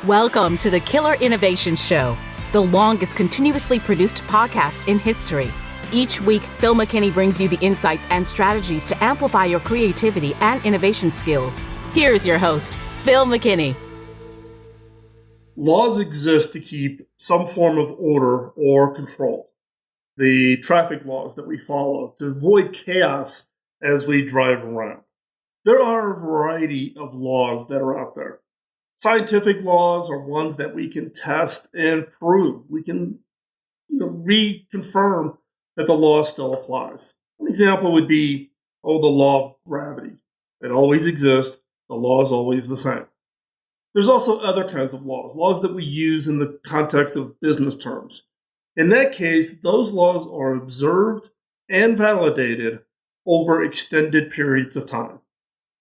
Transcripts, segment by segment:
Welcome to the Killer Innovation Show, the longest continuously produced podcast in history. Each week, Phil McKinney brings you the insights and strategies to amplify your creativity and innovation skills. Here's your host, Phil McKinney. Laws exist to keep some form of order or control. The traffic laws that we follow to avoid chaos as we drive around. There are a variety of laws that are out there. Scientific laws are ones that we can test and prove. We can reconfirm that the law still applies. An example would be, the law of gravity. It always exists. The law is always the same. There's also other kinds of laws that we use in the context of business terms. In that case, those laws are observed and validated over extended periods of time.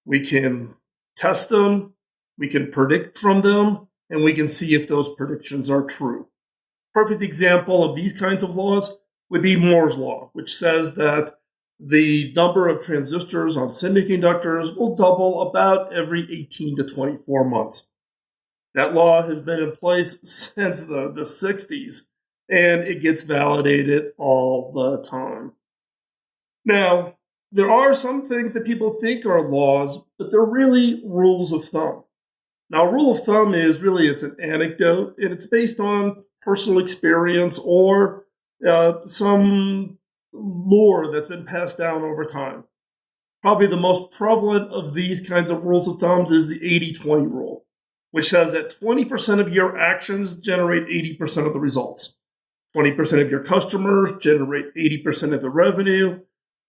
We can test them, we can predict from them, and we can see if those predictions are true. Perfect example of these kinds of laws would be Moore's Law, which says that the number of transistors on semiconductors will double about every 18 to 24 months. That law has been in place since the 60s, and it gets validated all the time. Now, there are some things that people think are laws, but they're really rules of thumb. Now, a rule of thumb is really, it's an anecdote, and it's based on personal experience or some lore that's been passed down over time. Probably the most prevalent of these kinds of rules of thumbs is the 80-20 rule, which says that 20% of your actions generate 80% of the results. 20% of your customers generate 80% of the revenue.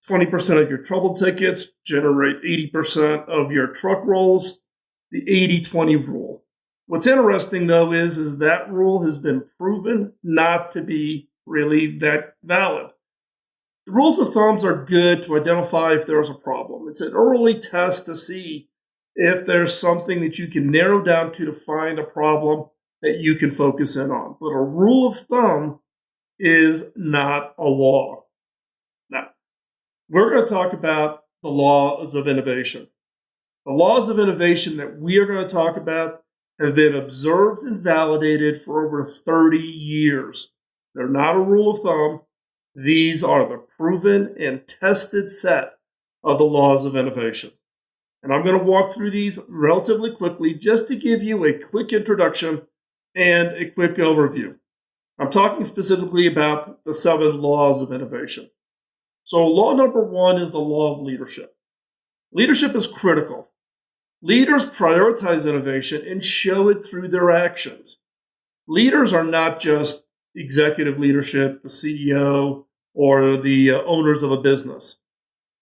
20% of your trouble tickets generate 80% of your truck rolls. The 80-20 rule. What's interesting, though, is that rule has been proven not to be really that valid. The rules of thumbs are good to identify if there's a problem. It's an early test to see if there's something that you can narrow down to find a problem that you can focus in on. But a rule of thumb is not a law. Now, we're going to talk about the laws of innovation. The laws of innovation that we are going to talk about have been observed and validated for over 30 years. They're not a rule of thumb. These are the proven and tested set of the laws of innovation. And I'm going to walk through these relatively quickly just to give you a quick introduction and a quick overview. I'm talking specifically about the 7 laws of innovation. So law number 1 is the law of leadership. Leadership is critical. Leaders prioritize innovation and show it through their actions. Leaders are not just executive leadership, the CEO, or the owners of a business.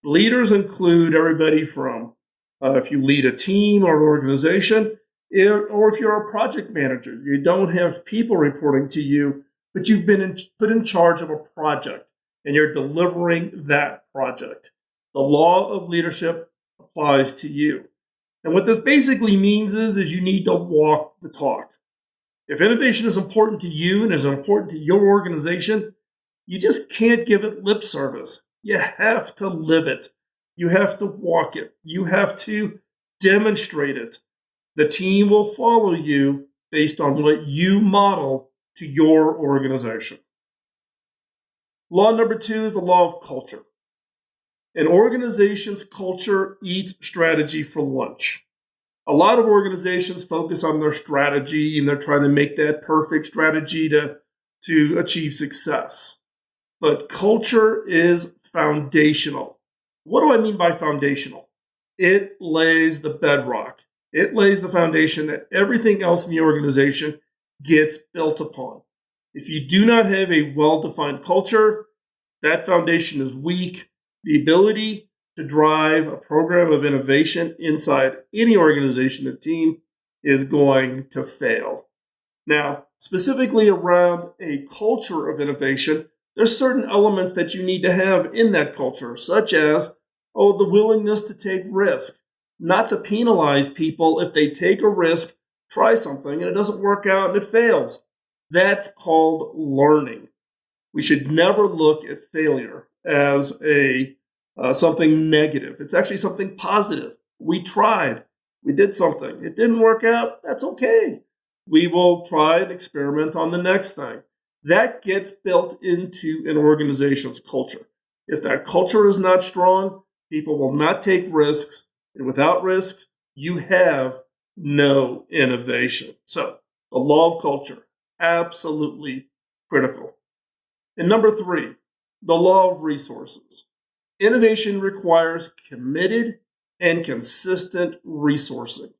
Leaders include everybody from if you lead a team or an organization, or if you're a project manager, you don't have people reporting to you, but you've been put in charge of a project and you're delivering that project. The law of leadership applies to you. And what this basically means is you need to walk the talk. If innovation is important to you and is important to your organization, you just can't give it lip service. You have to live it. You have to walk it. You have to demonstrate it. The team will follow you based on what you model to your organization. Law number 2 is the law of culture. An organization's culture eats strategy for lunch. A lot of organizations focus on their strategy and they're trying to make that perfect strategy to achieve success. But culture is foundational. What do I mean by foundational? It lays the bedrock. It lays the foundation that everything else in the organization gets built upon. If you do not have a well-defined culture, that foundation is weak. The ability to drive a program of innovation inside any organization and team is going to fail. Now, specifically around a culture of innovation, there's certain elements that you need to have in that culture, such as, the willingness to take risk, not to penalize people if they take a risk, try something, and it doesn't work out and it fails. That's called learning. We should never look at failure as something negative. It's actually something positive. We tried. We did something. It didn't work out. That's okay. We will try and experiment on the next thing. That gets built into an organization's culture. If that culture is not strong, people will not take risks. And without risks, you have no innovation. So, the law of culture, absolutely critical. And number 3, the law of resources. Innovation requires committed and consistent resourcing.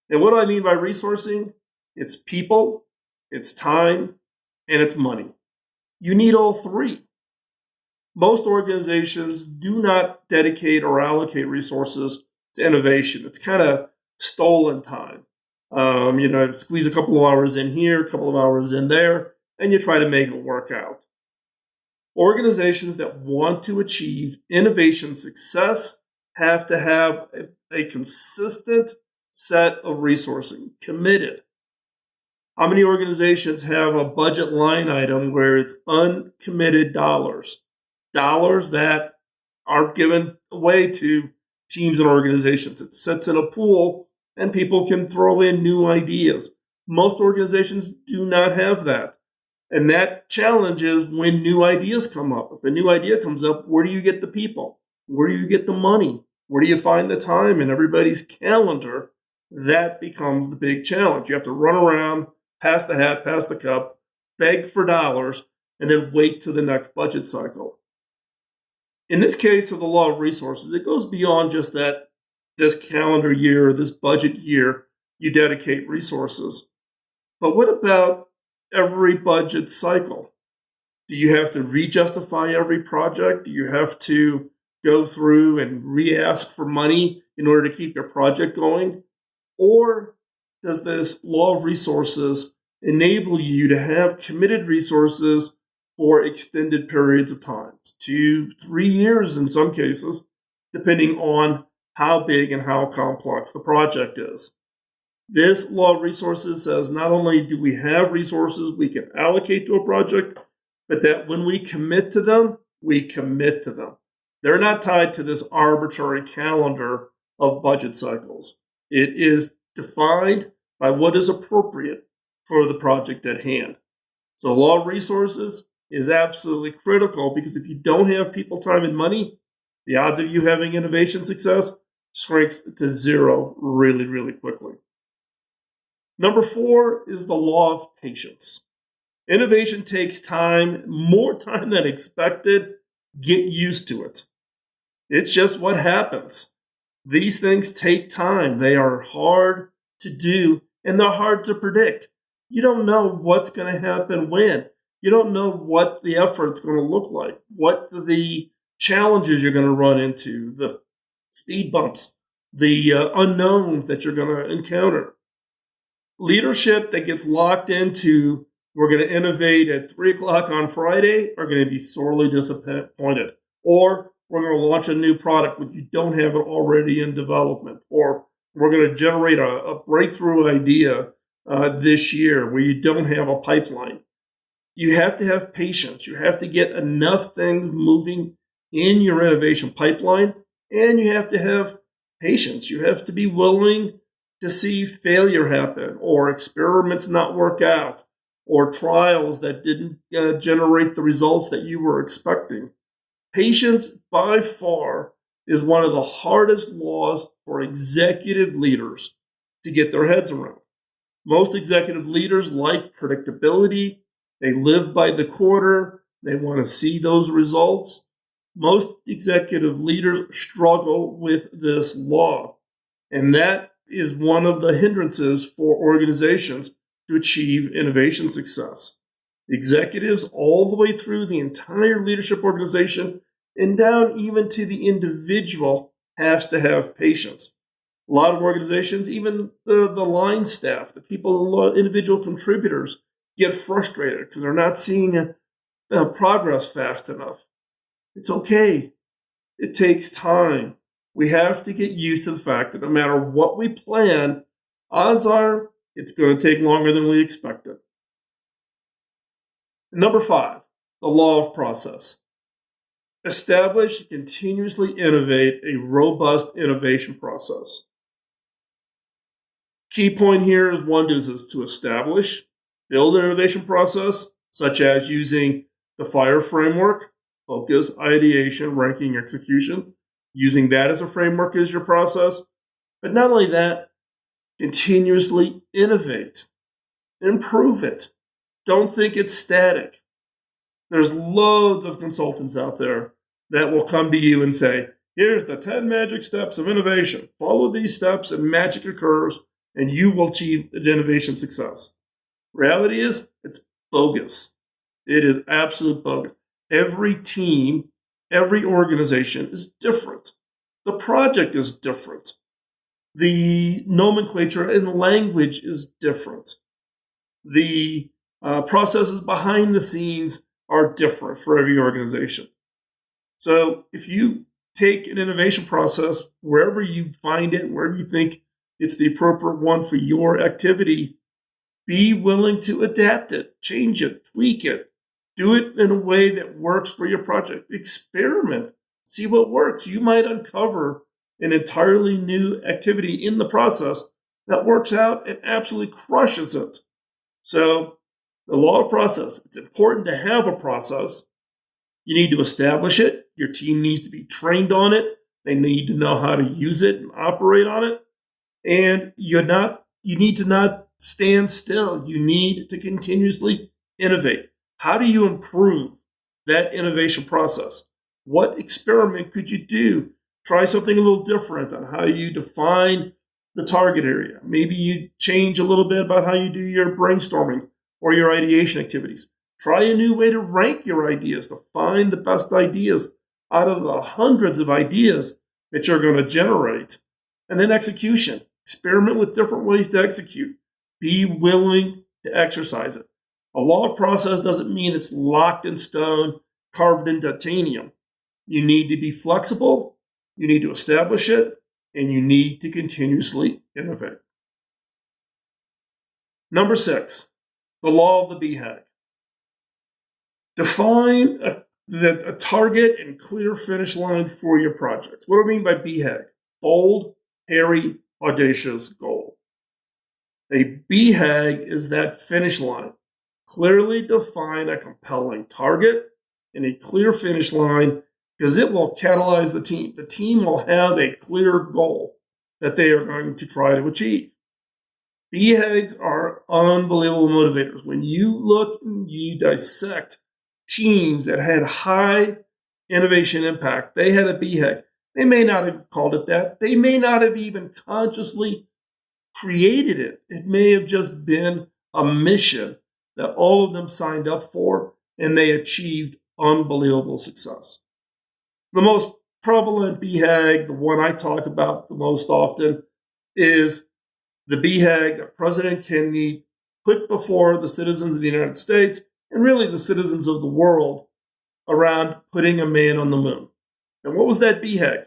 And what do I mean by resourcing? It's people, it's time, and it's money. You need all 3. Most organizations do not dedicate or allocate resources to innovation. It's kind of stolen time. Squeeze a couple of hours in here, a couple of hours in there, and you try to make it work out. Organizations that want to achieve innovation success have to have a consistent set of resourcing, committed. How many organizations have a budget line item where it's uncommitted dollars? Dollars that are given away to teams and organizations. It sits in a pool and people can throw in new ideas. Most organizations do not have that. And that challenge is when new ideas come up. If a new idea comes up, where do you get the people? Where do you get the money? Where do you find the time in everybody's calendar? That becomes the big challenge. You have to run around, pass the hat, pass the cup, beg for dollars, and then wait to the next budget cycle. In this case of the law of resources, it goes beyond just that this calendar year or this budget year, you dedicate resources. But what about every budget cycle? Do you have to re-justify every project? Do you have to go through and re-ask for money in order to keep your project going? Or does this law of resources enable you to have committed resources for extended periods of time, 2, 3 years in some cases, depending on how big and how complex the project is? This law of resources says not only do we have resources we can allocate to a project, but that when we commit to them, we commit to them. They're not tied to this arbitrary calendar of budget cycles. It is defined by what is appropriate for the project at hand. So law of resources is absolutely critical because if you don't have people, time, and money, the odds of you having innovation success shrinks to zero really, really quickly. Number 4 is the law of patience. Innovation takes time, more time than expected. Get used to it. It's just what happens. These things take time. They are hard to do, and they're hard to predict. You don't know what's going to happen when. You don't know what the effort's going to look like, what the challenges you're going to run into, the speed bumps, the unknowns that you're going to encounter. Leadership that gets locked into, we're going to innovate at 3 o'clock on Friday, are going to be sorely disappointed. Or we're going to launch a new product when you don't have it already in development. Or we're going to generate a breakthrough idea this year where you don't have a pipeline. You have to have patience. You have to get enough things moving in your innovation pipeline, and you have to have patience. You have to be willing to see failure happen, or experiments not work out, or trials that didn't generate the results that you were expecting. Patience, by far, is one of the hardest laws for executive leaders to get their heads around. Most executive leaders like predictability. They live by the quarter. They want to see those results. Most executive leaders struggle with this law. And that is one of the hindrances for organizations to achieve innovation success. Executives all the way through the entire leadership organization and down even to the individual has to have patience. A lot of organizations, even the line staff, the people, individual contributors, get frustrated because they're not seeing progress fast enough. It's okay. It takes time. We have to get used to the fact that no matter what we plan, odds are it's going to take longer than we expected. Number 5, the law of process. Establish and continuously innovate a robust innovation process. Key point here is one is to establish, build an innovation process, such as using the FIRE framework, focus, ideation, ranking, execution, using that as a framework as your process. But not only that, continuously innovate, improve it. Don't think it's static. There's loads of consultants out there that will come to you and say, here's the 10 magic steps of innovation. Follow these steps and magic occurs and you will achieve innovation success. Reality is, it's bogus. It is absolute bogus. Every team, every organization is different. The project is different. The nomenclature and language is different. The processes behind the scenes are different for every organization. So if you take an innovation process, wherever you find it, wherever you think it's the appropriate one for your activity, be willing to adapt it, change it, tweak it, do it in a way that works for your project. Experiment, see what works. You might uncover an entirely new activity in the process that works out and absolutely crushes it. So the law of process, it's important to have a process. You need to establish it. Your team needs to be trained on it. They need to know how to use it and operate on it. And you need to not stand still. You need to continuously innovate. How do you improve that innovation process? What experiment could you do? Try something a little different on how you define the target area. Maybe you change a little bit about how you do your brainstorming or your ideation activities. Try a new way to rank your ideas, to find the best ideas out of the hundreds of ideas that you're going to generate. And then execution. Experiment with different ways to execute. Be willing to exercise it. A law of process doesn't mean it's locked in stone, carved in titanium. You need to be flexible, you need to establish it, and you need to continuously innovate. Number 6, the law of the BHAG. Define a target and clear finish line for your project. What do I mean by BHAG? Bold, hairy, audacious goal. A BHAG is that finish line. Clearly define a compelling target and a clear finish line because it will catalyze the team. The team will have a clear goal that they are going to try to achieve. BHAGs are unbelievable motivators. When you look and you dissect teams that had high innovation impact, they had a BHAG. They may not have called it that. They may not have even consciously created it. It may have just been a mission that all of them signed up for, and they achieved unbelievable success. The most prevalent BHAG, the one I talk about the most often, is the BHAG that President Kennedy put before the citizens of the United States, and really the citizens of the world, around putting a man on the moon. And what was that BHAG?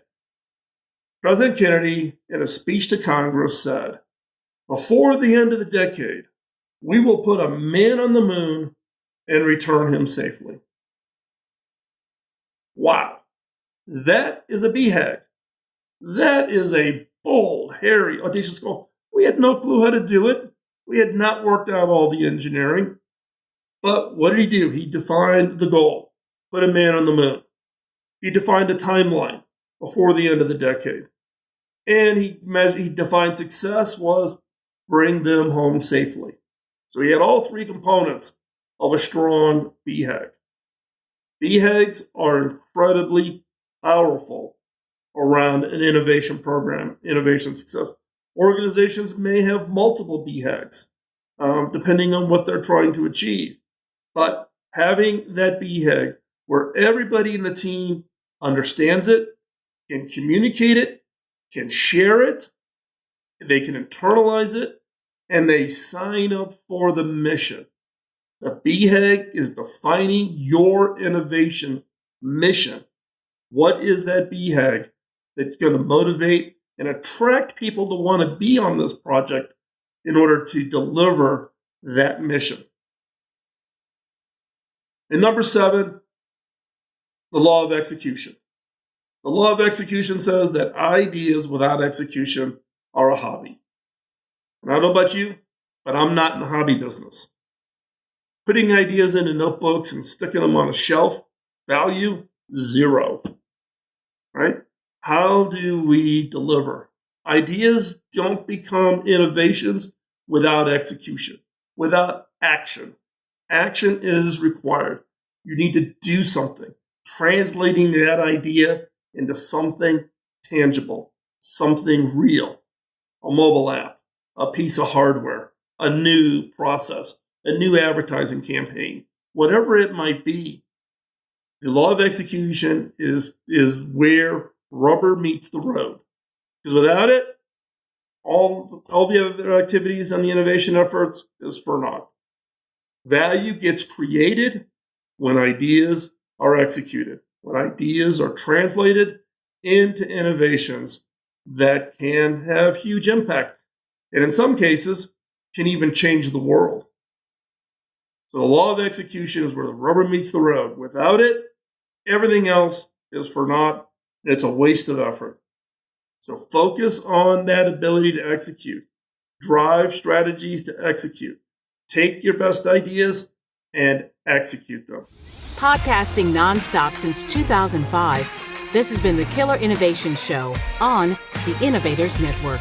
President Kennedy, in a speech to Congress, said, before the end of the decade, we will put a man on the moon and return him safely. Wow. That is a BHAG. That is a bold, hairy, audacious goal. We had no clue how to do it. We had not worked out all the engineering. But what did he do? He defined the goal, put a man on the moon. He defined a timeline before the end of the decade. And he defined success was bring them home safely. So he had all three components of a strong BHAG. BHAGs are incredibly powerful around an innovation program, innovation success. Organizations may have multiple BHAGs, depending on what they're trying to achieve. But having that BHAG where everybody in the team understands it, can communicate it, can share it, they can internalize it, and they sign up for the mission. The BHAG is defining your innovation mission. What is that BHAG that's going to motivate and attract people to want to be on this project in order to deliver that mission? And number 7, the law of execution. The law of execution says that ideas without execution are a hobby. And I don't know about you, but I'm not in the hobby business. Putting ideas into notebooks and sticking them on a shelf, value, zero. Right? How do we deliver? Ideas don't become innovations without execution, without action. Action is required. You need to do something, translating that idea into something tangible, something real, a mobile app, a piece of hardware, a new process, a new advertising campaign, whatever it might be. The law of execution is where rubber meets the road. Because without it, all the other activities and the innovation efforts is for naught. Value gets created when ideas are executed, when ideas are translated into innovations that can have huge impact, and in some cases, can even change the world. So the law of execution is where the rubber meets the road. Without it, everything else is for naught. It's a waste of effort. So focus on that ability to execute. Drive strategies to execute. Take your best ideas and execute them. Podcasting nonstop since 2005, this has been the Killer Innovation Show on the Innovators Network.